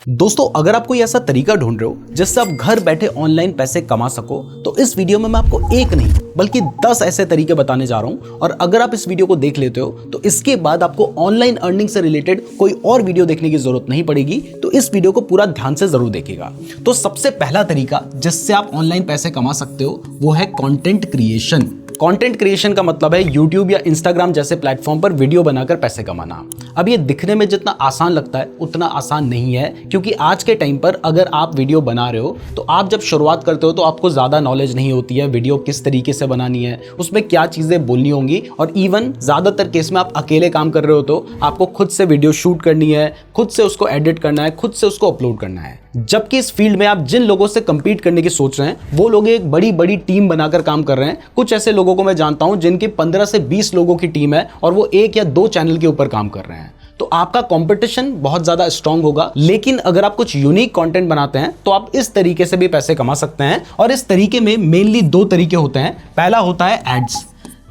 दोस्तों, अगर आप कोई ऐसा तरीका ढूंढ रहे हो जिससे आप घर बैठे ऑनलाइन पैसे कमा सको, तो इस वीडियो में मैं आपको एक नहीं बल्कि 10 ऐसे तरीके बताने जा रहा हूं। और अगर आप इस वीडियो को देख लेते हो तो इसके बाद आपको ऑनलाइन अर्निंग से रिलेटेड कोई और वीडियो देखने की जरूरत नहीं पड़ेगी। तो इस वीडियो को पूरा ध्यान से जरूर देखिएगा। तो सबसे पहला तरीका जिससे आप ऑनलाइन पैसे कमा सकते हो वो है कंटेंट क्रिएशन। कंटेंट क्रिएशन का मतलब है यूट्यूब या इंस्टाग्राम जैसे प्लेटफॉर्म पर वीडियो बनाकर पैसे कमाना। अब ये दिखने में जितना आसान लगता है उतना आसान नहीं है, क्योंकि आज के टाइम पर अगर आप वीडियो बना रहे हो तो आप जब शुरुआत करते हो तो आपको ज़्यादा नॉलेज नहीं होती है वीडियो किस तरीके से बनानी है, उसमें क्या चीज़ें बोलनी होंगी। और इवन ज़्यादातर केस में आप अकेले काम कर रहे हो तो आपको खुद से वीडियो शूट करनी है, खुद से उसको एडिट करना है, खुद से उसको अपलोड करना है। जबकि इस फील्ड में आप जिन लोगों से compete करने की सोच रहे हैं वो लोग एक बड़ी बड़ी टीम बनाकर काम कर रहे हैं। कुछ ऐसे लोगों को मैं जानता हूं जिनकी 15 से 20 लोगों की टीम है और वो 1 या 2 चैनल के ऊपर काम कर रहे हैं। तो आपका कंपटीशन बहुत ज्यादा स्ट्रांग होगा। लेकिन अगर आप कुछ यूनिक कंटेंट बनाते हैं तो आप इस तरीके से भी पैसे कमा सकते हैं। और इस तरीके में मेनली 2 तरीके होते हैं। पहला होता है एड्स।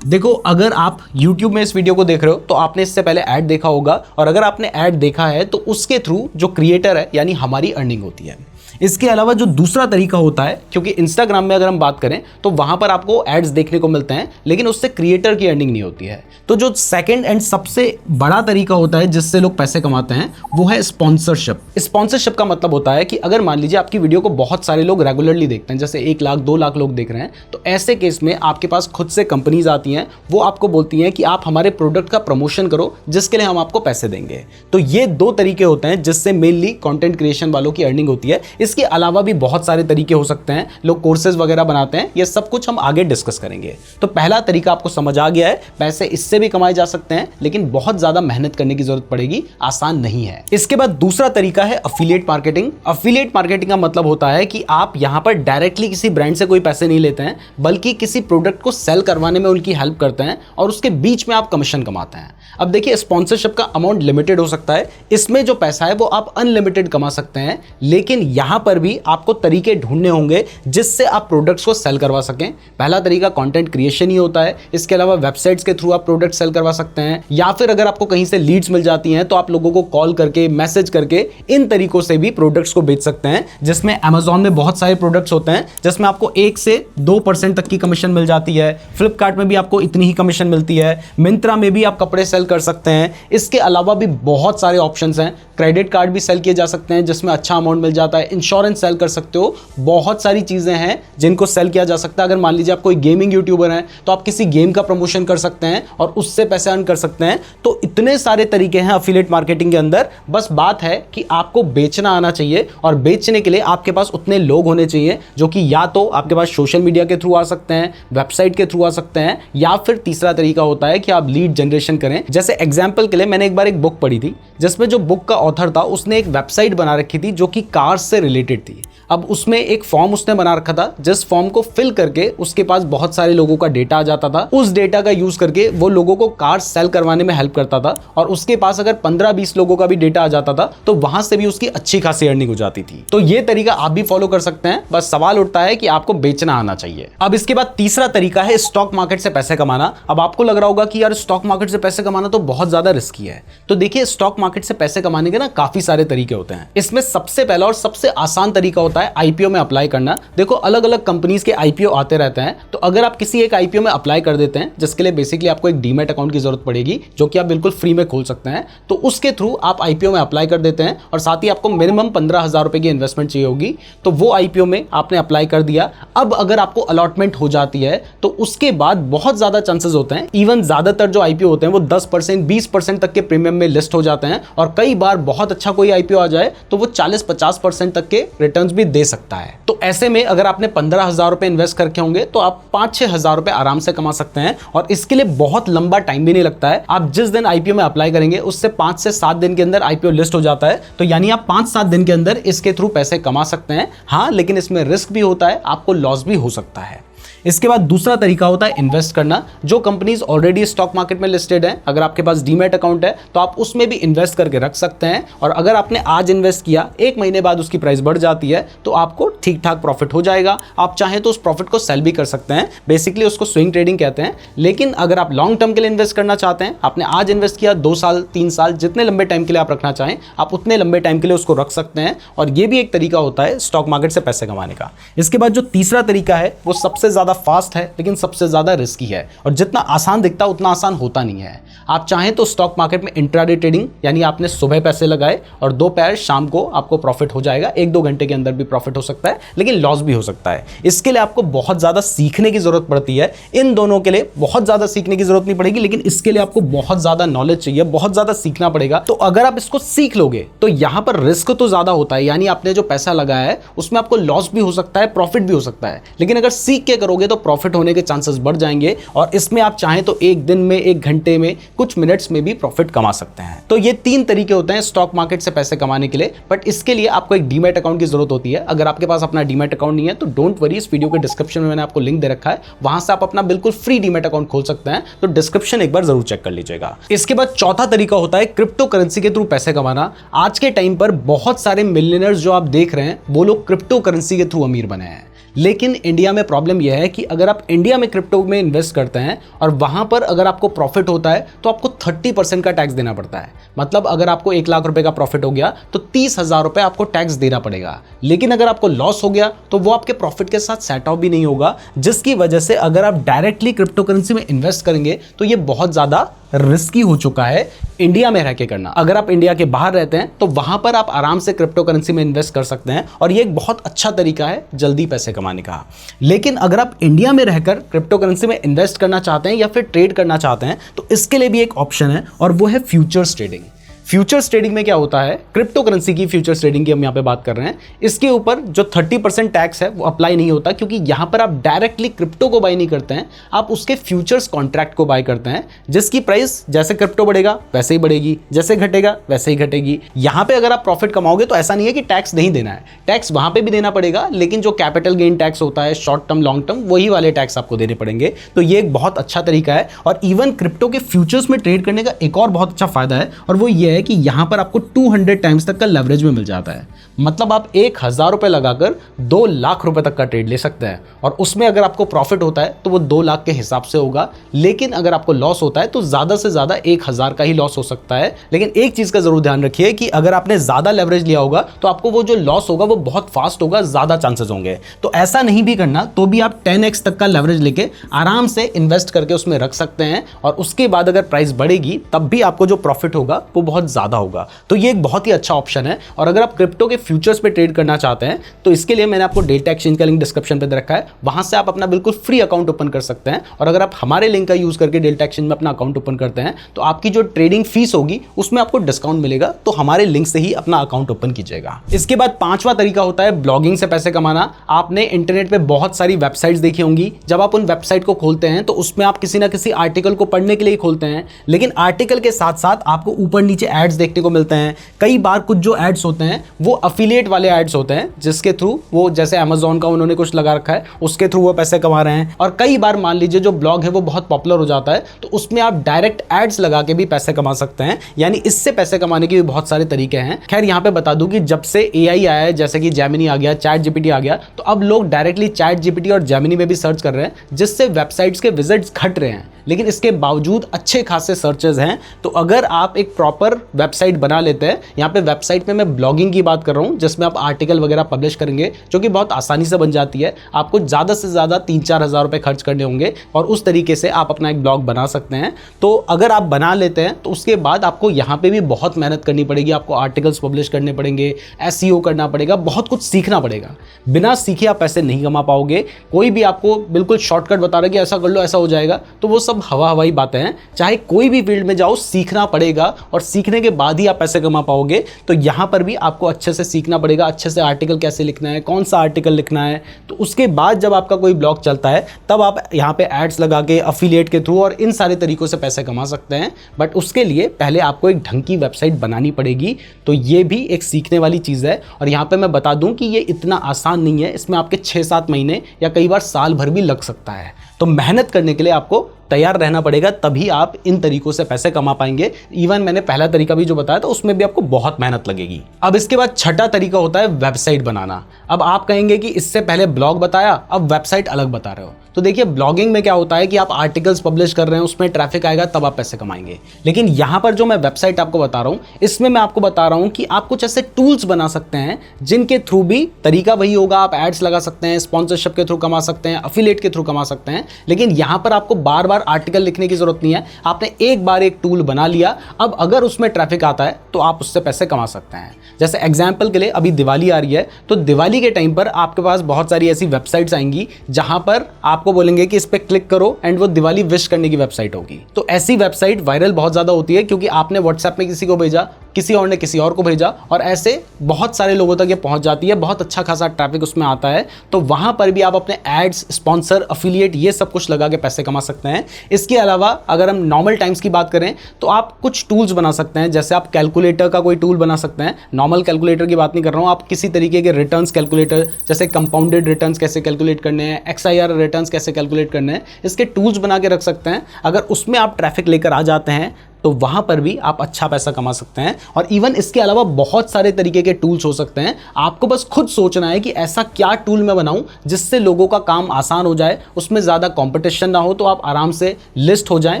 देखो, अगर आप YouTube में इस वीडियो को देख रहे हो तो आपने इससे पहले ऐड देखा होगा, और अगर आपने ऐड देखा है तो उसके थ्रू जो क्रिएटर है यानी हमारी अर्निंग होती है। इसके अलावा जो दूसरा तरीका होता है, क्योंकि इंस्टाग्राम में अगर हम बात करें तो वहां पर आपको एड्स देखने को मिलते हैं लेकिन उससे क्रिएटर की अर्निंग नहीं होती है। तो जो सेकंड एंड सबसे बड़ा तरीका होता है जिससे लोग पैसे कमाते हैं वो है स्पॉन्सरशिप। स्पॉन्सरशिप का मतलब होता है कि अगर मान लीजिए आपकी वीडियो को बहुत सारे लोग रेगुलरली देखते हैं, जैसे 1 लाख 2 लाख लोग देख रहे हैं, तो ऐसे केस में आपके पास खुद से कंपनीज आती हैं, वो आपको बोलती हैं कि आप हमारे प्रोडक्ट का प्रमोशन करो जिसके लिए हम आपको पैसे देंगे। तो ये 2 तरीके होते हैं जिससे मेनली कंटेंट क्रिएशन वालों की अर्निंग होती है। इसके अलावा भी बहुत सारे तरीके हो सकते हैं, लोग कोर्सेज वगैरह बनाते हैं, ये सब कुछ हम आगे डिस्कस करेंगे। तो पहला तरीका आपको समझ आ गया है, पैसे इससे भी कमाए जा सकते हैं लेकिन बहुत ज्यादा मेहनत करने की जरूरत पड़ेगी, आसान नहीं है। इसके बाद दूसरा तरीका है अफिलिएट मार्केटिंग। अफिलिएट मार्केटिंग का मतलब होता है कि आप यहां पर डायरेक्टली किसी ब्रांड से कोई पैसे नहीं लेते हैं, बल्कि किसी प्रोडक्ट को सेल करवाने में उनकी हेल्प करते हैं और उसके बीच में आप कमीशन कमाते हैं। अब देखिए, स्पॉन्सरशिप का अमाउंट लिमिटेड हो सकता है, इसमें जो पैसा है वो आप अनलिमिटेड कमा सकते हैं, लेकिन यहां पर भी आपको तरीके ढूंढने होंगे जिससे आप प्रोडक्ट्स को सेल करवा सकें। पहला तरीका कंटेंट क्रिएशन ही होता है। इसके अलावा वेबसाइट्स के थ्रू आप प्रोडक्ट सेल करवा सकते हैं, या फिर अगर आपको कहीं से लीड्स मिल जाती हैं तो आप लोगों को कॉल करके, मैसेज करके इन तरीकों से भी प्रोडक्ट्स को बेच सकते हैं। जिसमें Amazon में बहुत सारे प्रोडक्ट्स होते हैं जिसमें आपको 1 से 2% तक की कमीशन मिल जाती है। फ्लिपकार्ट में भी आपको इतनी ही कमीशन मिलती है। मिंत्रा में भी आप कपड़े सेल कर सकते हैं। इसके अलावा भी बहुत सारे ऑप्शंस हैं। क्रेडिट कार्ड भी सेल किए जा सकते हैं जिसमें अच्छा अमाउंट मिल जाता है। इंश्योरेंस सेल कर सकते हो। बहुत सारी चीजें हैं जिनको सेल किया जा सकता है। अगर मान लीजिए आप कोई गेमिंग यूट्यूबर हैं तो आप किसी गेम का प्रमोशन कर सकते हैं और उससे पैसे अर्न कर सकते हैं। तो इतने सारे तरीके हैं अफिलिएट मार्केटिंग के अंदर। बस बात है कि आपको बेचना आना चाहिए, और बेचने के लिए आपके पास उतने लोग होने चाहिए जो कि या तो आपके पास सोशल मीडिया के थ्रू आ सकते हैं, वेबसाइट के थ्रू आ सकते हैं, या फिर तीसरा तरीका होता है कि आप लीड जनरेशन करें। जैसे एग्जांपल के लिए मैंने एक बार एक बुक पढ़ी थी जिसमें जो बुक का ऑथर था उसने एक वेबसाइट बना रखी थी जो कि कार्स से रिलेटेड थी। अब उसमें एक फॉर्म उसने बना रखा था, जिस फॉर्म को फिल करके उसके पास बहुत सारे लोगों का डेटा आ जाता था। उस डेटा का यूज करके वो लोगों को कार सेल करवाने में हेल्प करता था, और उसके पास अगर 15-20 लोगों का भी डेटा आ जाता था तो वहां से भी उसकी अच्छी खासी अर्निंग हो जाती थी। तो ये तरीका आप भी फॉलो कर सकते हैं। बस सवाल उठता है कि आपको बेचना आना चाहिए। अब इसके बाद तीसरा तरीका है स्टॉक मार्केट से पैसे कमाना। अब आपको लग रहा होगा कि यार स्टॉक मार्केट से पैसे कमाना तो बहुत ज्यादा रिस्की है। तो देखिए, स्टॉक मार्केट से पैसे कमाने के ना काफी सारे तरीके होते हैं। इसमें सबसे पहला और सबसे आसान तरीका होता है आईपीओ में अप्लाई करना। देखो, अलग अलग कंपनीज के आईपीओ आते रहते हैं। तो अगर आप किसी एक आईपीओ में अप्लाई कर देते हैं, जिसके लिए बेसिकली आपको एक डीमैट अकाउंट की जरूरत पड़ेगी जो कि आप बिल्कुल फ्री में खोल सकते हैं, तो उसके थ्रू आप आईपीओ में अप्लाई कर देते हैं और साथ ही आपको मिनिमम 15,000 रुपए की इन्वेस्टमेंट चाहिए होगी। तो वो आईपीओ में आपने अप्लाई कर दिया। अब अगर आपको अलॉटमेंट हो जाती है तो उसके बाद बहुत ज्यादा चांसेस होते हैं, इवन ज्यादातर जो आईपीओ होते हैं वो 10% 20% तक के प्रीमियम में लिस्ट हो जाते हैं, और कई बार बहुत अच्छा कोई आईपीओ आ जाए तो वो 40-50% तक के रिटर्न्स भी दे सकता है। तो ऐसे में अगर आपने 15,000 रुपए इन्वेस्ट करके होंगे तो आप 5-6 हजार रुपए आराम से कमा सकते हैं, और इसके लिए बहुत लंबा टाइम भी नहीं लगता है। आप जिस दिन आईपीओ में अप्लाई करेंगे उससे 5 से 7 दिन के अंदर आईपीओ लिस्ट हो जाता है। तो यानी आप 5-7 दिन के अंदर इसके थ्रू पैसे कमा सकते हैं। हाँ, लेकिन इसमें रिस्क भी होता है, आपको लॉस भी हो सकता है। इसके बाद दूसरा तरीका होता है इन्वेस्ट करना। जो कंपनीज ऑलरेडी स्टॉक मार्केट में लिस्टेड है, अगर आपके पास डीमैट अकाउंट है तो आप उसमें भी इन्वेस्ट करके रख सकते हैं, और अगर आपने आज इन्वेस्ट किया, 1 महीने बाद उसकी प्राइस बढ़ जाती है तो आपको ठीक ठाक प्रॉफिट हो जाएगा। आप चाहें तो उस प्रॉफिट को सेल भी कर सकते हैं, बेसिकली उसको स्विंग ट्रेडिंग कहते हैं। लेकिन अगर आप लॉन्ग टर्म के लिए इन्वेस्ट करना चाहते हैं, आपने आज इन्वेस्ट किया, 2 साल 3 साल जितने लंबे टाइम के लिए आप रखना चाहें, आप उतने लंबे टाइम के लिए उसको रख सकते हैं, और ये भी एक तरीका होता है स्टॉक मार्केट से पैसे कमाने का। इसके बाद जो तीसरा तरीका है वो सबसे ज्यादा फास्ट है लेकिन सबसे ज्यादा रिस्की है, और जितना आसान दिखता है उतना आसान होता नहीं है। आप चाहें तो स्टॉक मार्केट में इंट्राडे ट्रेडिंग, यानी आपने सुबह पैसे लगाए और दोपहर शाम को आपको प्रॉफिट हो जाएगा, 1-2 घंटे के अंदर भी प्रॉफिट हो सकता है, लेकिन लॉस भी हो सकता है। इसके लिए आपको बहुत ज्यादा सीखने की जरूरत पड़ती है। इन दोनों के लिए बहुत ज्यादा सीखने की जरूरत नहीं पड़ेगी, लेकिन इसके लिए आपको बहुत ज्यादा नॉलेज चाहिए, बहुत ज्यादा सीखना पड़ेगा। तो अगर आप इसको सीख लोगे तो यहां पर रिस्क तो ज्यादा होता है, यानी आपने जो पैसा लगाया है उसमें आपको लॉस भी हो सकता है, प्रॉफिट भी हो सकता है, लेकिन अगर सीख के करोगे तो प्रॉफिट होने के चांसेस बढ़ जाएंगे, और इसमें आप चाहें तो 1 दिन में, 1 घंटे में, कुछ मिनट्स में भी प्रॉफिट कमा सकते हैं। तो ये 3 तरीके होते हैं स्टॉक मार्केट से पैसे कमाने के लिए, बट इसके लिए आपको एक डीमैट अकाउंट की जरूरत होती है। अगर आपके पास अपना डीमैट अकाउंट नहीं है तो डोंट वरी, इस वीडियो के डिस्क्रिप्शन में मैंने आपको लिंक दे रखा है, वहां से आप अपना बिल्कुल फ्री डीमैट अकाउंट खोल सकते हैं, तो डिस्क्रिप्शन एक बार जरूर चेक कर लीजिएगा। इसके बाद चौथा तरीका होता है क्रिप्टो करेंसी के थ्रू पैसे कमाना। आज के टाइम पर बहुत सारे मिलियनर्स जो आप देख रहे हैं वो लोग क्रिप्टो करेंसी के थ्रू अमीर बने हैं, लेकिन इंडिया में प्रॉब्लम यह है कि अगर आप इंडिया में क्रिप्टो में इन्वेस्ट करते हैं और वहां पर अगर आपको प्रॉफिट होता है तो आपको 30% का टैक्स देना पड़ता है। मतलब अगर आपको 1 लाख रुपए का प्रॉफिट हो गया तो 30,000 रुपए आपको टैक्स देना पड़ेगा। लेकिन अगर आपको लॉस हो गया तो वो आपके प्रॉफिट के साथ सेट ऑफ भी नहीं होगा, जिसकी वजह से अगर आप डायरेक्टली क्रिप्टो करेंसी में इन्वेस्ट करेंगे तो ये बहुत ज्यादा रिस्की हो चुका है इंडिया में रह के करना। अगर आप इंडिया के बाहर रहते हैं तो वहां पर आप आराम से क्रिप्टो करेंसी में इन्वेस्ट कर सकते हैं, और ये एक बहुत अच्छा तरीका है जल्दी पैसे कमाने का। लेकिन अगर आप इंडिया में रहकर क्रिप्टो करेंसी में इन्वेस्ट करना चाहते हैं या फिर ट्रेड करना चाहते हैं तो इसके लिए भी एक ऑप्शन है, और वो है फ्यूचर्स ट्रेडिंग। फ्यूचर्स ट्रेडिंग में क्या होता है, क्रिप्टो करेंसी की फ्यूचर्स ट्रेडिंग की हम यहाँ पे बात कर रहे हैं, इसके ऊपर जो 30% टैक्स है वो अप्लाई नहीं होता, क्योंकि यहाँ पर आप डायरेक्टली क्रिप्टो को बाय नहीं करते हैं, आप उसके फ्यूचर्स कॉन्ट्रैक्ट को बाय करते हैं, जिसकी प्राइस जैसे क्रिप्टो बढ़ेगा वैसे ही बढ़ेगी, जैसे घटेगा वैसे ही घटेगी। यहाँ पे अगर आप प्रॉफिट कमाओगे तो ऐसा नहीं है कि टैक्स नहीं देना है, टैक्स वहां पे भी देना पड़ेगा, लेकिन जो कैपिटल गेन टैक्स होता है शॉर्ट टर्म लॉन्ग टर्म, वही वाले टैक्स आपको देने पड़ेंगे। तो ये एक बहुत अच्छा तरीका है, और इवन क्रिप्टो के फ्यूचर्स में ट्रेड करने का एक और बहुत अच्छा फायदा है, और वो ये है कि यहाँ पर आपको 200 टाइम्स तक का लेवरेज में मिल जाता है। मतलब आप 1,000 रुपए लगाकर 2 लाख रुपए तक का ट्रेड ले सकते हैं, और उसमें अगर आपको प्रॉफिट होता है तो वो 2 लाख के हिसाब से होगा, लेकिन अगर आपको लॉस होता है तो ज्यादा से ज्यादा 1,000 का ही लॉस हो सकता है। लेकिन एक चीज का जरूर ध्यान रखिए कि अगर आपने ज्यादा लेवरेज लिया होगा तो आपको वो जो लॉस होगा वो बहुत फास्ट होगा, ज्यादा चांसेस होंगे। तो ऐसा नहीं भी करना, तो भी आप 10x तक का लेवरेज लेके आराम से इन्वेस्ट करके उसमें रख सकते हैं, और उसके बाद अगर प्राइस बढ़ेगी तब भी आपको जो प्रॉफिट होगा वो बहुत ज्यादा होगा। तो ये एक बहुत ही अच्छा ऑप्शन है। और अगर आप क्रिप्टो के फ्यूचर्स पे ट्रेड करना चाहते हैं तो इसके लिए मैंने आपको डेल्टा एक्सचेंज का लिंक डिस्क्रिप्शन पे दे रखा है, वहां से आप अपना बिल्कुल फ्री अकाउंट ओपन कर सकते हैं। और अगर आप हमारे लिंक का यूज करके डेल्टा एक्सचेंज में अपना अकाउंट ओपन करते हैं तो आपकी जो ट्रेडिंग फीस होगी उसमें आपको डिस्काउंट मिलेगा, तो हमारे लिंक से ही अपना अकाउंट ओपन कीजिएगा। इसके बाद 5वां तरीका होता है ब्लॉगिंग से पैसे कमाना। आपने इंटरनेट पे बहुत सारी वेबसाइट्स देखी होंगी, जब आप उन वेबसाइट को खोलते हैं तो उसमें आप किसी ना किसी आर्टिकल को पढ़ने के लिए खोलते हैं, लेकिन आर्टिकल के साथ साथ आपको ऊपर नीचे एड्स देखने को मिलते हैं। कई बार कुछ जो एड्स होते हैं वो अफिलिएट वाले एड्स होते हैं, जिसके थ्रू वो, जैसे अमेज़न का उन्होंने कुछ लगा रखा है, उसके थ्रू वो पैसे कमा रहे हैं। और कई बार मान लीजिए जो ब्लॉग है वो बहुत पॉपुलर हो जाता है तो उसमें आप डायरेक्ट एड्स लगा के भी पैसे कमा सकते हैं, यानी इससे पैसे कमाने के भी बहुत सारे तरीके हैं। खैर यहाँ पे बता दूं कि जब से एआई आया है, जैसे कि जेमिनी आ गया, चैट जीपीटी आ गया, तो अब लोग डायरेक्टली चैट जीपीटी और जेमिनी में भी सर्च कर रहे हैं, जिससे वेबसाइट्स के विजिट्स घट रहे हैं, लेकिन इसके बावजूद अच्छे खासे सर्चेज हैं। तो अगर आप एक प्रॉपर वेबसाइट बना लेते हैं, यहाँ पे वेबसाइट में मैं ब्लॉगिंग की बात कर रहा हूँ, जिसमें आप आर्टिकल वगैरह पब्लिश करेंगे, जो कि बहुत आसानी से बन जाती है। आपको ज़्यादा से ज़्यादा 3-4 हज़ार रुपये खर्च करने होंगे और उस तरीके से आप अपना एक ब्लॉग बना सकते हैं। तो अगर आप बना लेते हैं तो उसके बाद आपको यहाँ पे भी बहुत मेहनत करनी पड़ेगी, आपको आर्टिकल्स पब्लिश करने पड़ेंगे, एसईओ करना पड़ेगा, बहुत कुछ सीखना पड़ेगा। बिना सीखे आप पैसे नहीं कमा पाओगे। कोई भी आपको बिल्कुल शॉर्टकट बता रहा है कि ऐसा कर लो ऐसा हो जाएगा, तो वो सब हवा हवाई बातें हैं। चाहे कोई भी फील्ड में जाओ, सीखना पड़ेगा, और सीखने सीखने के बाद ही आप पैसे कमा पाओगे। तो यहाँ पर भी आपको अच्छे से सीखना पड़ेगा, अच्छे से आर्टिकल कैसे लिखना है, कौन सा आर्टिकल लिखना है। तो उसके बाद जब आपका कोई ब्लॉग चलता है तब आप यहाँ पे एड्स लगा के, अफिलिएट के थ्रू और इन सारे तरीकों से पैसे कमा सकते हैं। बट उसके लिए पहले आपको एक ढंग की वेबसाइट बनानी पड़ेगी। तो ये भी एक सीखने वाली चीज़ है। और यहाँ पे मैं बता दूं कि ये इतना आसान नहीं है, इसमें आपके 6-7 महीने या कई बार साल भर भी लग सकता है। तो मेहनत करने के लिए आपको तैयार रहना पड़ेगा, तभी आप इन तरीकों से पैसे कमा पाएंगे। इवन मैंने पहला तरीका भी जो बताया था उसमें भी आपको बहुत मेहनत लगेगी। अब इसके बाद छठा तरीका होता है वेबसाइट बनाना। अब आप कहेंगे कि इससे पहले ब्लॉग बताया, अब वेबसाइट अलग बता रहे हो। तो देखिए, ब्लॉगिंग में क्या होता है कि आप आर्टिकल्स पब्लिश कर रहे हैं, उसमें ट्रैफिक आएगा तब आप पैसे कमाएंगे। लेकिन यहाँ पर जो मैं वेबसाइट आपको बता रहा हूँ, इसमें मैं आपको बता रहा हूँ कि आप कुछ ऐसे टूल्स बना सकते हैं जिनके थ्रू भी तरीका वही होगा। आप एड्स लगा सकते हैं, स्पॉन्सरशिप के थ्रू कमा सकते हैं, अफिलिएट के थ्रू कमा सकते हैं। लेकिन यहाँ पर आपको बार बार आर्टिकल लिखने की जरूरत नहीं है। आपने एक बार एक टूल बना लिया, अब अगर उसमें ट्रैफिक आता है तो आप उससे पैसे कमा सकते हैं। जैसे एग्जाम्पल के लिए अभी दिवाली आ रही है, तो दिवाली के टाइम पर आपके पास बहुत सारी ऐसी वेबसाइट्स आएंगी जहां पर आपको बोलेंगे कि इस पे क्लिक करो एंड वो दिवाली विश करने की वेबसाइट होगी। तो ऐसी वेबसाइट वायरल बहुत ज्यादा होती है क्योंकि आपने व्हाट्सएप में किसी को भेजा, किसी और ने किसी और को भेजा और ऐसे बहुत सारे लोगों तक ये पहुंच जाती है, बहुत अच्छा खासा ट्रैफिक उसमें आता है। तो वहां पर भी आप अपने एड्स, स्पॉन्सर, अफिलिएट ये सब कुछ लगा के पैसे कमा सकते हैं। इसके अलावा अगर हम नॉर्मल टाइम्स की बात करें तो आप कुछ टूल्स बना सकते हैं। जैसे आप कैलकुलेटर का कोई टूल बना सकते हैं। नॉर्मल कैलकुलेटर की बात नहीं कर रहा हूं, आप किसी तरीके के रिटर्न्स कैलकुलेटर, जैसे कंपाउंडेड रिटर्न्स कैसे कैलकुलेट करने हैं, XIR रिटर्न्स कैसे कैलकुलेट करने हैं, इसके टूल्स बना के रख सकते हैं। अगर उसमें आप ट्रैफिक लेकर आ जाते हैं तो वहां पर भी आप अच्छा पैसा कमा सकते हैं। और इवन इसके अलावा बहुत सारे तरीके के टूल्स हो सकते हैं। आपको बस खुद सोचना है कि ऐसा क्या टूल मैं बनाऊं जिससे लोगों का काम आसान हो जाए, उसमें ज़्यादा कंपटीशन ना हो, तो आप आराम से लिस्ट हो जाएं,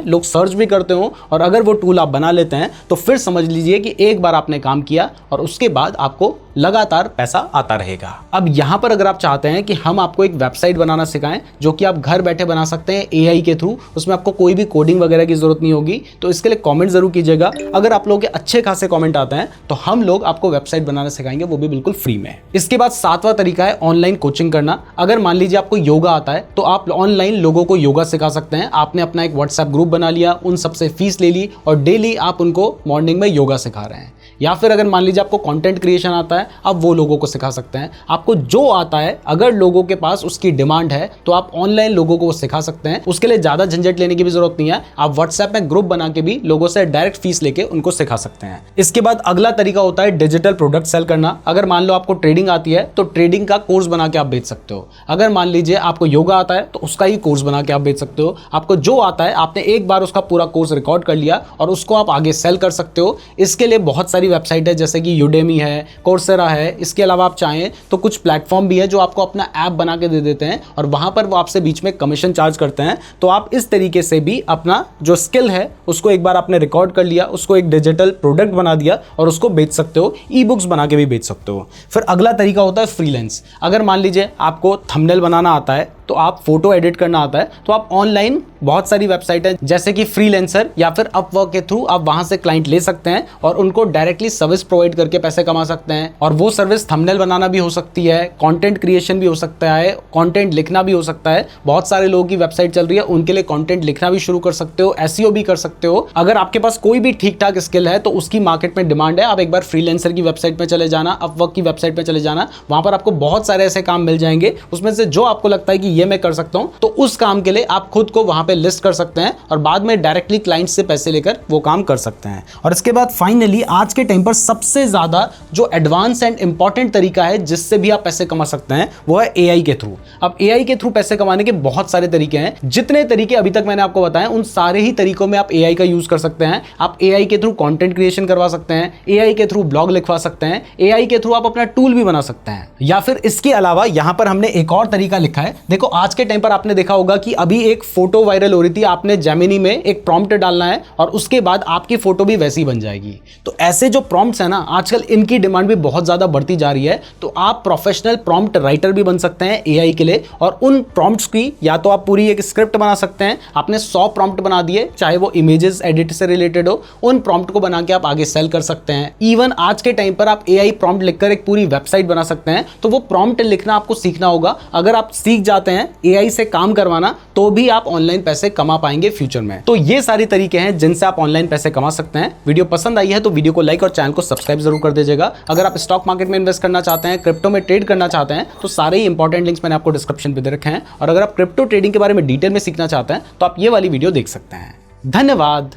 लोग सर्च भी करते हो। और अगर वो टूल आप बना लेते हैं तो फिर समझ लीजिए कि एक बार आपने काम किया और उसके बाद आपको लगातार पैसा आता रहेगा। अब यहां पर अगर आप चाहते हैं कि हम आपको एक वेबसाइट बनाना सिखाएं जो कि आप घर बैठे बना सकते हैं AI के थ्रू, उसमें आपको कोई भी कोडिंग वगैरह की जरूरत नहीं होगी, तो इसके लिए कमेंट जरूर कीजिएगा। अगर आप लोगों के अच्छे खासे कमेंट आते हैं तो हम लोग आपको वेबसाइट बनाना सिखाएंगे, वो भी बिल्कुल फ्री में। इसके बाद 7वां तरीका है ऑनलाइन कोचिंग करना। अगर मान लीजिए आपको योगा आता है तो आप ऑनलाइन लोगों को योगा सिखा सकते हैं। आपने अपना एक व्हाट्सएप ग्रुप बना लिया, उन सबसे फीस ले ली और डेली आप उनको मॉर्निंग में योगा सिखा रहे हैं। या फिर अगर मान लीजिए आपको कंटेंट क्रिएशन आता है, आप वो लोगों को सिखा सकते हैं। आपको जो आता है, अगर लोगों के पास उसकी डिमांड है तो आप ऑनलाइन लोगों को सिखा सकते हैं। उसके लिए ज्यादा झंझट लेने की भी जरूरत नहीं है। आप व्हाट्सएप में ग्रुप बना के भी लोगों से डायरेक्ट फीस लेके उनको सिखा सकते हैं। इसके बाद अगला तरीका होता है डिजिटल प्रोडक्ट सेल करना। अगर मान लो आपको ट्रेडिंग आती है तो ट्रेडिंग का कोर्स बना के आप बेच सकते हो। अगर मान लीजिए आपको योगा आता है तो उसका ही कोर्स बना के आप बेच सकते हो। आपको जो आता है, आपने एक बार उसका पूरा कोर्स रिकॉर्ड कर लिया और उसको आप आगे सेल कर सकते हो। इसके लिए बहुत सारी वेबसाइट है, जैसे कि यूडेमी है, कोर्सेरा है। इसके अलावा आप चाहें तो कुछ प्लेटफॉर्म भी है जो आपको अपना ऐप बना के दे देते हैं और वहां पर वो आपसे बीच में कमीशन चार्ज करते हैं। तो आप इस तरीके से भी अपना जो स्किल है उसको एक बार आपने रिकॉर्ड कर लिया, उसको एक डिजिटल प्रोडक्ट बना दिया और उसको बेच सकते हो। ई बुक्स बना के भी बेच सकते हो। फिर अगला तरीका होता है फ्रीलांस। अगर मान लीजिए आपको थंबनेल बनाना आता है, तो आप फोटो एडिट करना आता है, तो आप ऑनलाइन बहुत सारी वेबसाइट है जैसे कि फ्रीलांसर या फिर अपवर्क के थ्रू आप वहां से क्लाइंट ले सकते हैं और उनको डायरेक्टली सर्विस प्रोवाइड करके पैसे कमा सकते हैं। और वो सर्विस थंबनेल बनाना भी हो सकती है, कंटेंट क्रिएशन भी हो सकता है, कंटेंट लिखना भी हो सकता है। बहुत सारे लोगों की वेबसाइट चल रही है, उनके लिए कंटेंट लिखना भी शुरू कर सकते हो, SEO भी कर सकते हो। अगर आपके पास कोई भी ठीक ठाक स्किल है तो उसकी मार्केट में डिमांड है। आप एक बार फ्रीलांसर की वेबसाइट में चले जाना, अपवर्क की वेबसाइट में चले जाना, वहां पर आपको बहुत सारे ऐसे काम मिल जाएंगे। उसमें से जो आपको लगता है कि ये मैं कर सकता हूं, तो उस काम के लिए आप खुद को वहां पे लिस्ट कर सकते हैं और बाद में डायरेक्टली क्लाइंट से पैसे लेकर वो काम कर सकते हैं। और इसके बाद फाइनली आज के टाइम पर सबसे ज्यादा जो एडवांस एंड इंपॉर्टेंट तरीका है जिससे भी आप पैसे कमा सकते हैं वो है AI के थ्रू। अब AI के थ्रू पैसे कमाने के बहुत सारे तरीके हैं। जितने तरीके अभी तक मैंने आपको बताए उन सारे ही तरीकों में आप AI का यूज कर सकते हैं। आप AI के थ्रू कंटेंट क्रिएशन करवा सकते हैं, AI के थ्रू ब्लॉग लिखवा सकते हैं, AI के थ्रू आप अपना टूल भी बना सकते हैं। या फिर इसके अलावा यहां पर हमने एक और तरीका लिखा है। देखो, आज के टाइम पर आपने देखा होगा कि अभी एक फोटो वायरल हो रही थी। आपने जेमिनी में एक प्रॉम्प्ट डालना है और उसके बाद आपकी फोटो भी वैसी बन जाएगी। तो ऐसे जो प्रॉम्प्ट्स है ना, आजकल इनकी डिमांड भी बहुत ज़्यादा बढ़ती जा रही है। तो आप प्रोफेशनल प्रॉम्प्ट राइटर भी बन सकते हैं एआई के लिए, और उन प्रॉम्प्ट्स की या तो आप पूरी एक स्क्रिप्ट बना सकते हैं। आपने 100 प्रॉम्प्ट बना दिए, चाहे वो इमेजेस एडिट से रिलेटेड हो, उन प्रॉम्प्ट को बना के आप आगे सेल कर सकते हैं। इवन आज के टाइम पर आप एआई प्रॉम्प्ट लिखकर एक पूरी वेबसाइट बना सकते हैं। तो वो प्रॉम्प्ट लिखना आपको सीखना होगा। अगर आप सीख जाते हैं एआई से काम करवाना, तो भी आप ऑनलाइन पैसे कमा पाएंगे फ्यूचर में। तो ये सारी तरीके हैं जिनसे आप ऑनलाइन पैसे कमा सकते हैं। वीडियो पसंद आई है तो वीडियो को लाइक और चैनल को सब्सक्राइब जरूर कर दीजिएगा। अगर आप स्टॉक मार्केट में इन्वेस्ट करना चाहते हैं, क्रिप्टो में ट्रेड करना चाहते हैं, तो सारे ही इंपॉर्टेंट लिंक्स मैंने आपको डिस्क्रिप्शन पे दे रखे हैं। और अगर आप क्रिप्टो ट्रेडिंग के बारे में डिटेल में सीखना चाहते हैं तो आप ये वाली वीडियो देख सकते हैं। धन्यवाद।